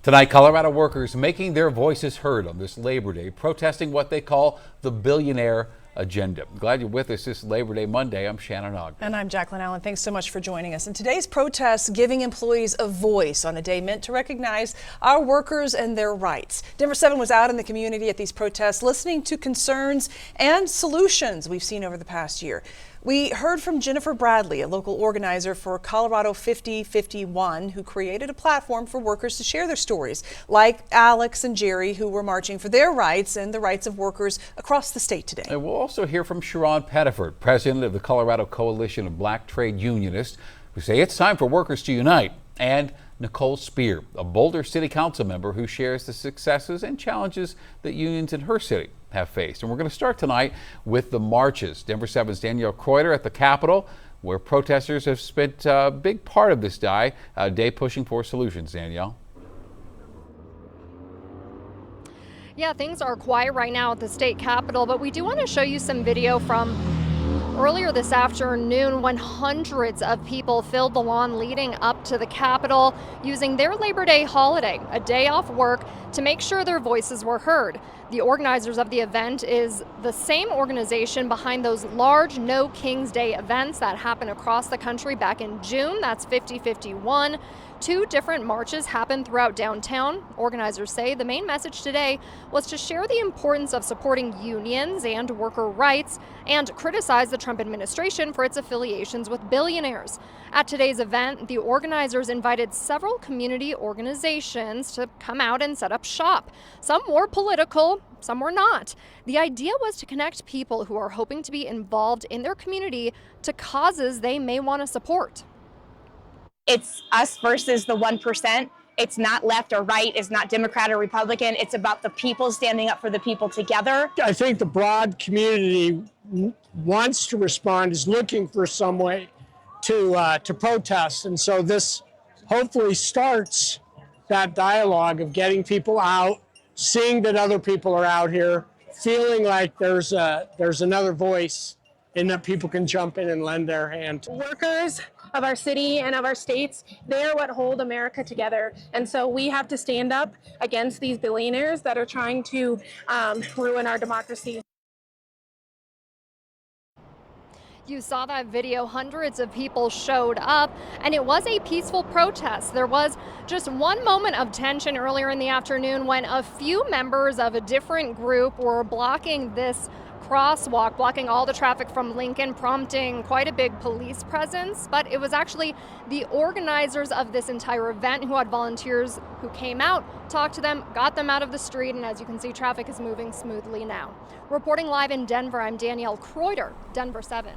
Tonight, Colorado workers making their voices heard on this Labor Day, protesting what they call the billionaire agenda. Glad you're with us this Labor Day Monday. I'm Shannon Ogden. And I'm Jacqueline Allen. Thanks so much for joining us. And today's protests giving employees a voice on a day meant to recognize our workers and their rights. Denver 7 was out in the community at these protests, listening to concerns and solutions we've seen over the past year. We heard from Jennifer Bradley, a local organizer for Colorado 5051, who created a platform for workers to share their stories, like Alex and Jerry, who were marching for their rights and the rights of workers across the state today. And we'll also hear from Sharon Pettiford, president of the Colorado Coalition of Black Trade Unionists, who say it's time for workers to unite, and Nicole Spear, a Boulder City Council member who shares the successes and challenges that unions in her city have faced. And we're going to start tonight with the marches. Denver 7's Danielle Kreuter at the Capitol, where protesters have spent a big part of this day pushing for solutions. Danielle. Yeah, things are quiet right now at the state capitol, but we do want to show you some video from earlier this afternoon when hundreds of people filled the lawn leading up to the Capitol, using their Labor Day holiday, a day off work, to make sure their voices were heard. The organizers of the event is the same organization behind those large No King's Day events that happen across the country back in June. That's 5051. Two different marches happened throughout downtown. Organizers say the main message today was to share the importance of supporting unions and worker rights and criticize the Trump administration for its affiliations with billionaires. At today's event, the organizers invited several community organizations to come out and set up shop. Some were political, some were not. The idea was to connect people who are hoping to be involved in their community to causes they may want to support. It's us versus the 1%. It's not left or right. It's not Democrat or Republican. It's about the people standing up for the people together. I think the broad community wants to respond, is looking for some way to protest. And so this hopefully starts that dialogue of getting people out, seeing that other people are out here, feeling like there's another voice and that people can jump in and lend their hand. Workers of our city and of our states, they're what hold America together. And so we have to stand up against these billionaires that are trying to ruin our democracy. You saw that video. Hundreds of people showed up, and it was a peaceful protest. There was just one moment of tension earlier in the afternoon when a few members of a different group were blocking this crosswalk, blocking all the traffic from Lincoln, prompting quite a big police presence. But it was actually the organizers of this entire event who had volunteers who came out, talked to them, got them out of the street, and as you can see, traffic is moving smoothly now. Reporting live in Denver, I'm Danielle Kreuter, Denver 7.